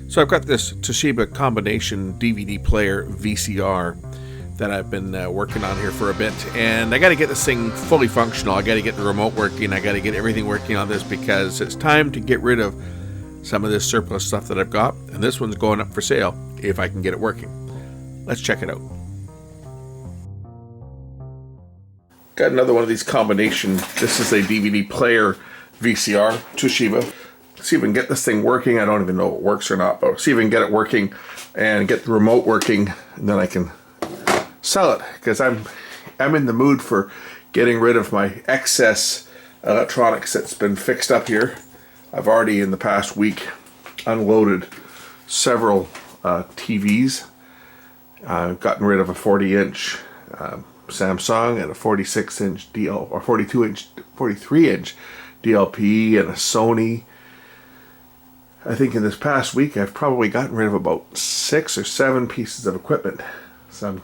So I've got this Toshiba combination DVD player VCR that I've been working on here for a bit, and I got to get this thing fully functional. I got to get the remote working. I got to get everything working on this because it's time to get rid of some of this surplus stuff that I've got, and this one's going up for sale if I can get it working. Let's check it out. Got another one of these combination. This is a DVD player VCR, Toshiba. See if we can get this thing working. I don't even know if it works or not, but see if we can get it working and get the remote working, and then I can sell it, because I'm in the mood for getting rid of my excess electronics that's been fixed up here. I've already in the past week unloaded several TVs. I've gotten rid of a 40-inch Samsung and a 46-inch DL or 43-inch DLP and a Sony. I think in this past week I've probably gotten rid of about 6 or 7 pieces of equipment. So I'm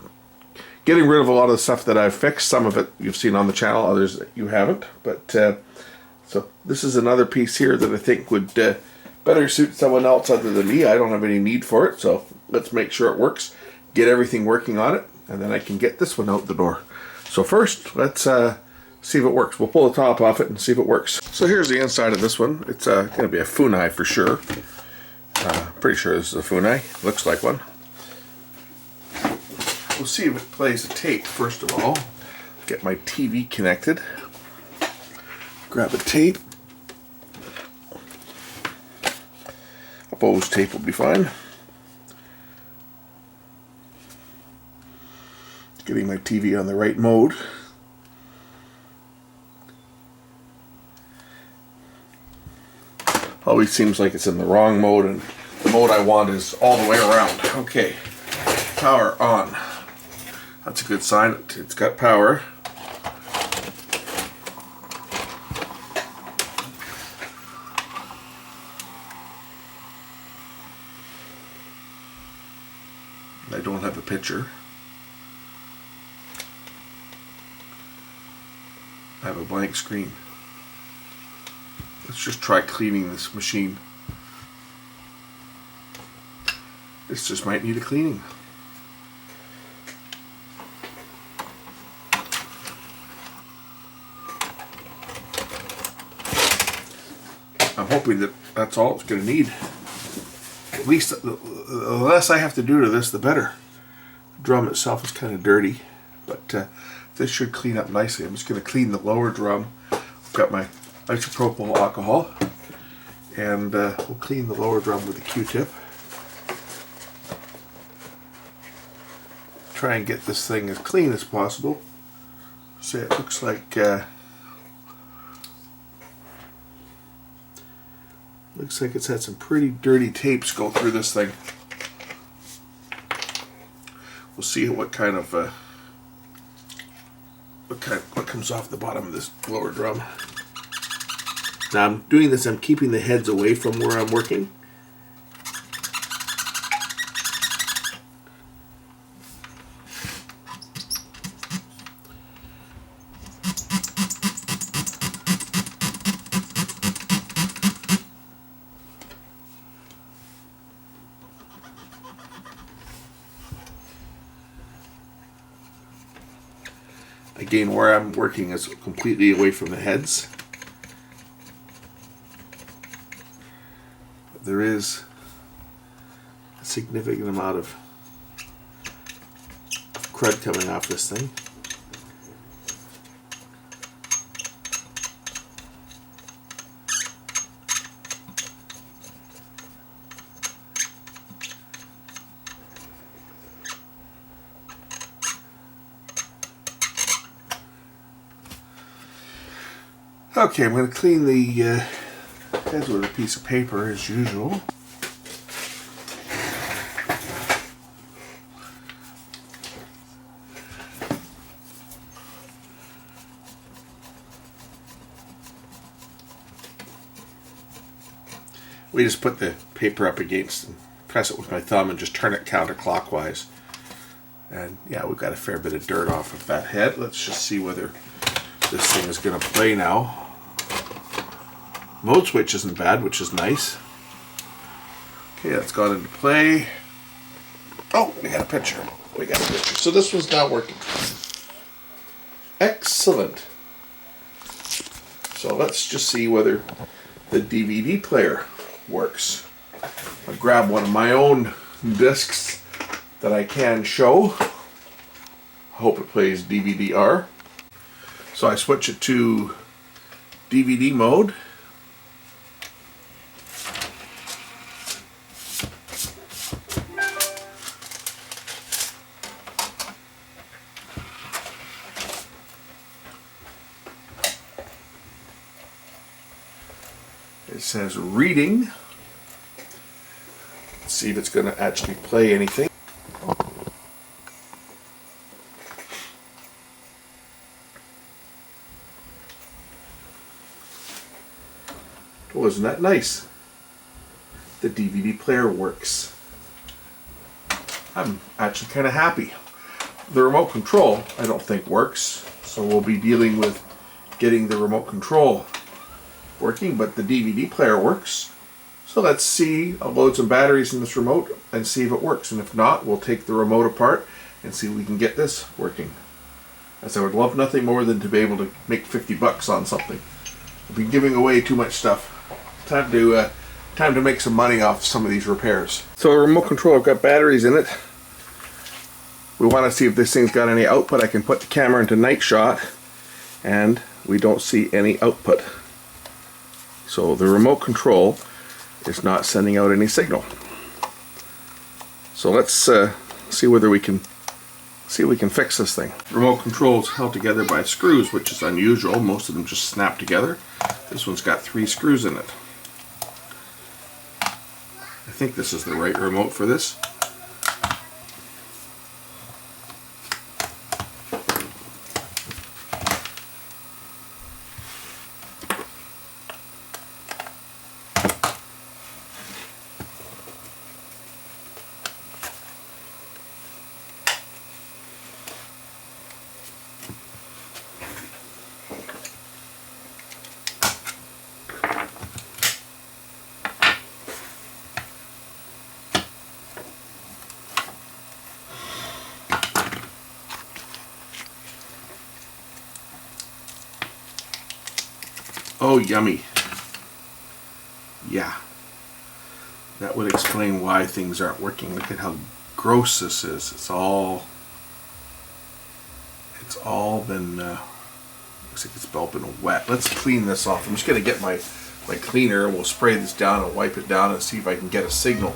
getting rid of a lot of the stuff that I've fixed. Some of it you've seen on the channel, others that you haven't. But so this is another piece here that I think would better suit someone else other than me. I don't have any need for it, so let's make sure it works. Get everything working on it, and then I can get this one out the door. So first, let's see if it works. We'll pull the top off it and see if it works. So here's the inside of this one. It's going to be a funai for sure. Pretty sure this is a funai. Looks like one. We'll see if it plays the tape first of all. Get my TV connected. Grab a tape. A Bose tape will be fine. Getting my TV on the right mode. Always seems like it's in the wrong mode, and the mode I want is all the way around. Okay, power on. That's a good sign. It's got power. I don't have a picture. I have a blank screen. Let's just try cleaning this machine. This just might need a cleaning. I'm hoping that that's all it's going to need. At least the less I have to do to this, the better. The drum itself is kind of dirty, but this should clean up nicely. I'm just going to clean the lower drum. I've got my isopropyl alcohol, and we'll clean the lower drum with a Q-tip. Try and get this thing as clean as possible. So it looks like it's had some pretty dirty tapes go through this thing. We'll see what kind of what comes off the bottom of this lower drum. Now I'm doing this, I'm keeping the heads away from where I'm working. Again, where I'm working is completely away from the heads. There is a significant amount of crud coming off this thing. Okay, I'm going to clean the heads with a piece of paper as usual. We just put the paper up against and press it with my thumb and just turn it counterclockwise. And yeah, we've got a fair bit of dirt off of that head. Let's just see whether this thing is going to play now. Mode switch isn't bad, which is nice. Okay, that's gone into play. Oh, we got a picture. We got a picture. So this one's not working. Excellent. So let's just see whether the DVD player works. I'll grab one of my own discs that I can show. I hope it plays DVD-R. So I switch it to DVD mode. It says reading. Let's see if it's going to actually play anything. Oh, isn't that nice? The DVD player works. I'm actually kind of happy. The remote control I don't think works, so we'll be dealing with getting the remote control working, but the DVD player works. So let's see, I'll load some batteries in this remote and see if it works, and if not, we'll take the remote apart and see if we can get this working. As I would love nothing more than to be able to make 50 bucks on something. I've been giving away too much stuff. Time to make some money off some of these repairs. So a remote control, I've got batteries in it. We want to see if this thing's got any output. I can put the camera into night shot and we don't see any output. So the remote control is not sending out any signal. So let's see whether we can fix this thing. Remote control is held together by screws, which is unusual. Most of them just snap together. This one's got 3 screws in it. I think this is the right remote for this. Oh, yummy. Yeah. That would explain why things aren't working. Look at how gross this is. It's all been, looks like it's all been wet. Let's clean this off. I'm just going to get my cleaner and we'll spray this down and wipe it down and see if I can get a signal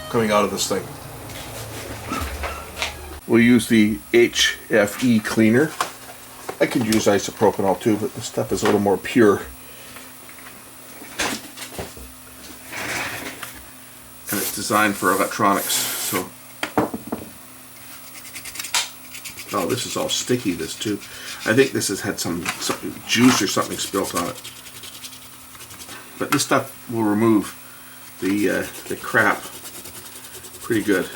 coming out of this thing. We'll use the HFE cleaner. I could use isopropanol too, but this stuff is a little more pure. And it's designed for electronics, so. Oh, this is all sticky, this too. I think this has had some juice or something spilt on it. But this stuff will remove the crap pretty good.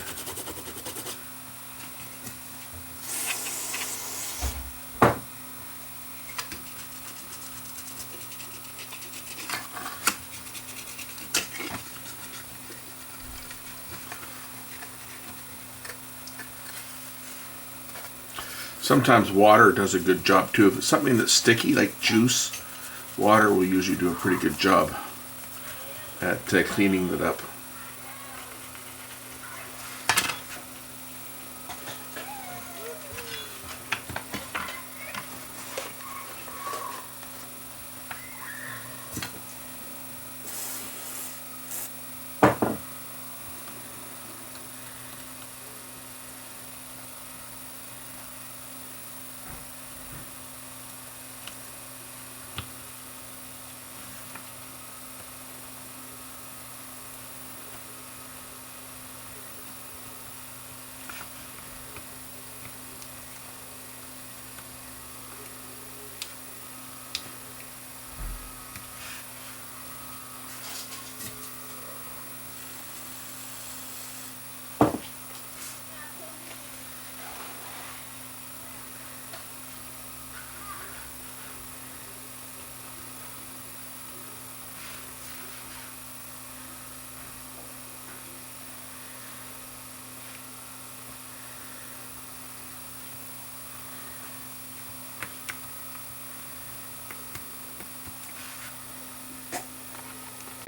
Sometimes water does a good job too. If it's something that's sticky, like juice, water will usually do a pretty good job at cleaning it up.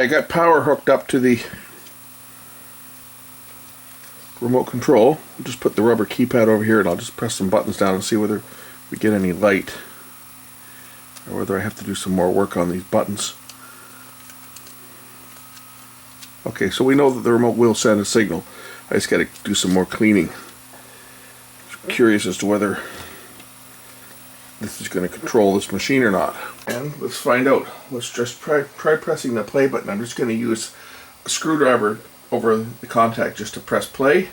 I got power hooked up to the remote control. I'll just put the rubber keypad over here and I'll just press some buttons down and see whether we get any light or whether I have to do some more work on these buttons. Okay, so we know that the remote will send a signal. I just got to do some more cleaning. I'm curious as to whether this is going to control this machine or not. And let's find out. Let's just try pressing the play button. I'm just going to use a screwdriver over the contact just to press play,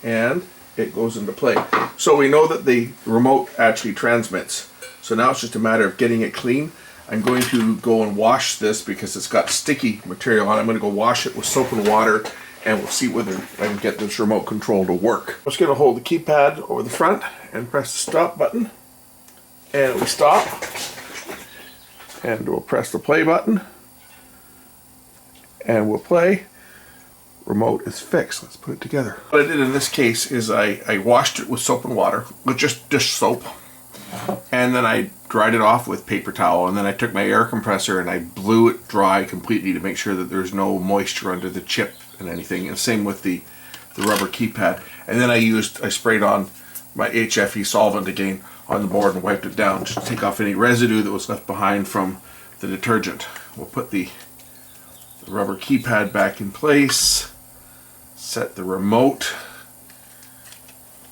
and it goes into play. So we know that the remote actually transmits. So now it's just a matter of getting it clean. I'm going to go and wash this because it's got sticky material on it. I'm going to go wash it with soap and water, and we'll see whether I can get this remote control to work. I'm just going to hold the keypad over the front and press the stop button, and we stop. And we'll press the play button, and we'll play. Remote is fixed. Let's put it together. What I did in this case is I washed it with soap and water, with just dish soap, and then I dried it off with paper towel, and then I took my air compressor and I blew it dry completely to make sure that there's no moisture under the chip and anything, and same with the rubber keypad. And then I sprayed on my HFE solvent again on the board and wiped it down just to take off any residue that was left behind from the detergent. We'll put the rubber keypad back in place, set the remote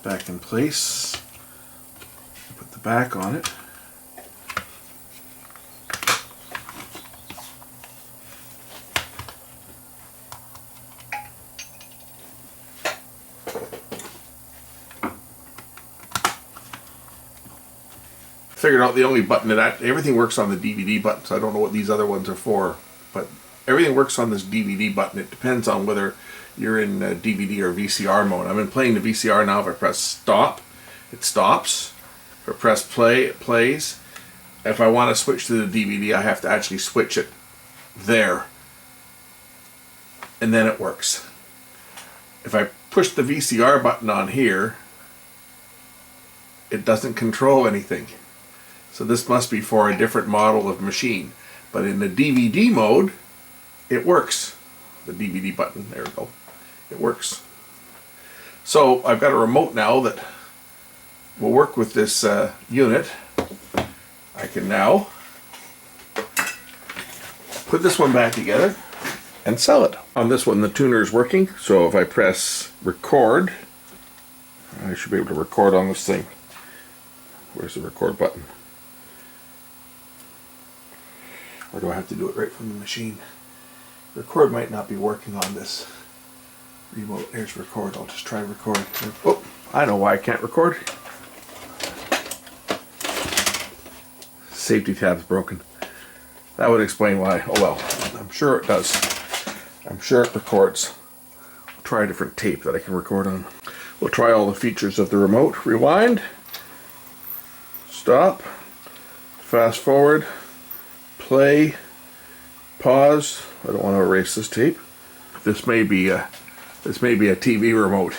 back in place, put the back on it. Figured out the only button that everything works on the DVD button, so I don't know what these other ones are for, but everything works on this DVD button. It depends on whether you're in DVD or VCR mode. I'm in playing the VCR now. If I press stop, it stops. If I press play, it plays. If I want to switch to the DVD, I have to actually switch it there, and then it works. If I push the VCR button on here, it doesn't control anything. So this must be for a different model of machine. But in the DVD mode, it works. The DVD button, there we go. It works. So I've got a remote now that will work with this unit. I can now put this one back together and sell it. On this one, the tuner is working. So if I press record, I should be able to record on this thing. Where's the record button? Or do I have to do it right from the machine? Record might not be working on this remote. There's record. I'll just try record. Oh, I know why I can't record. Safety tab's broken. That would explain why. Oh well, I'm sure it does. I'm sure it records. I'll try a different tape that I can record on. We'll try all the features of the remote. Rewind. Stop. Fast forward. Play, pause. I don't want to erase this tape. This may be a TV remote.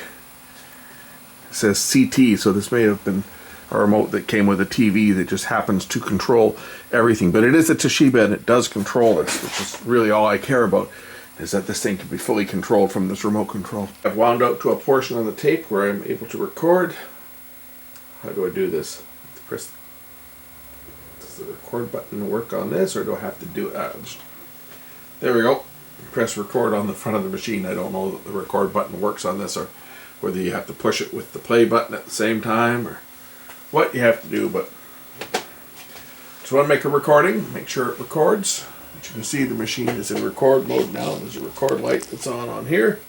It says CT, so this may have been a remote that came with a TV that just happens to control everything. But it is a Toshiba and it does control this, which is really all I care about, is that this thing can be fully controlled from this remote control. I've wound out to a portion on the tape where I'm able to record. How do I do this? Press the record button work on this, or do I have to do it? There we go. Press record on the front of the machine. I don't know that the record button works on this, or whether you have to push it with the play button at the same time, or what you have to do. But just want to make a recording, make sure it records. As you can see, the machine is in record mode now. There's a record light that's on here.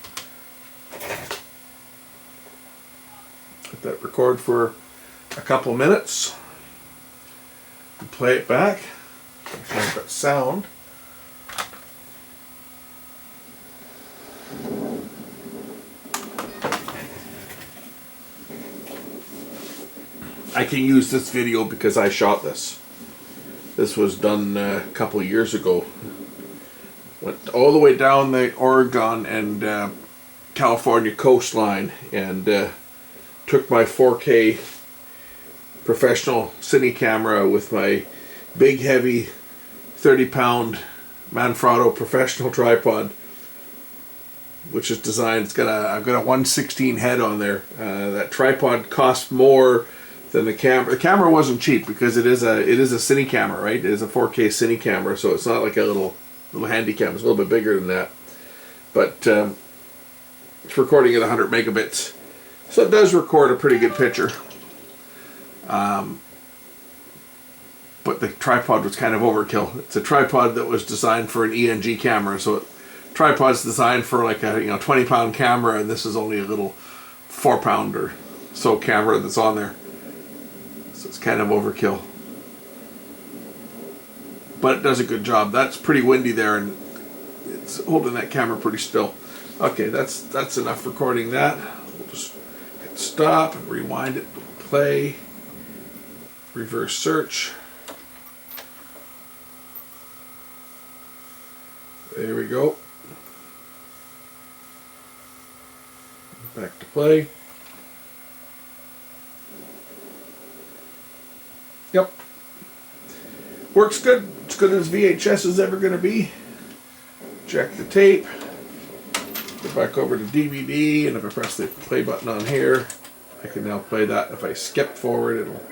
Let that record for a couple minutes. And play it back. I've got sound. I can use this video because I shot this. This was done a couple of years ago. Went all the way down the Oregon and California coastline and took my 4K professional cine camera with my big heavy 30-pound Manfrotto professional tripod, which is designed. I've got a 1/16 head on there. That tripod cost more than the camera. The camera wasn't cheap because it is a cine camera, right? It is a 4K cine camera, so it's not like a little handy cam. It's a little bit bigger than that, but it's recording at 100 megabits, so it does record a pretty good picture. But the tripod was kind of overkill. It's a tripod that was designed for an ENG camera, so tripod's designed for like a 20-pound camera, and this is only a little 4-pound or so camera that's on there. So it's kind of overkill. But it does a good job. That's pretty windy there, and it's holding that camera pretty still. Okay, that's enough recording that. We'll just hit stop and rewind it, play, reverse search. There we go. Back to play. Yep. Works good. As good as VHS is ever going to be. Check the tape. Go back over to DVD, and if I press the play button on here, I can now play that. If I skip forward, it'll...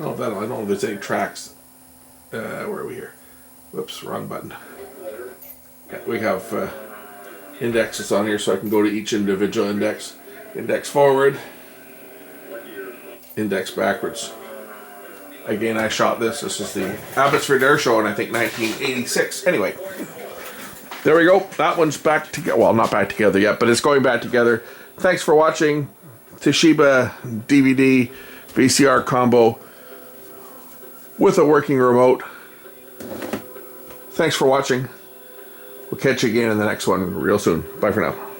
Oh, I don't know if there's any tracks. Where are we here? Whoops, wrong button. Yeah, we have indexes on here, so I can go to each individual index. Index forward. Index backwards. Again, I shot this. This is the Abbotsford Air Show in, I think, 1986. Anyway, there we go. That one's back together. Well, not back together yet, but it's going back together. Thanks for watching. Toshiba DVD VCR combo with a working remote. Thanks for watching. We'll catch you again in the next one real soon. Bye for now.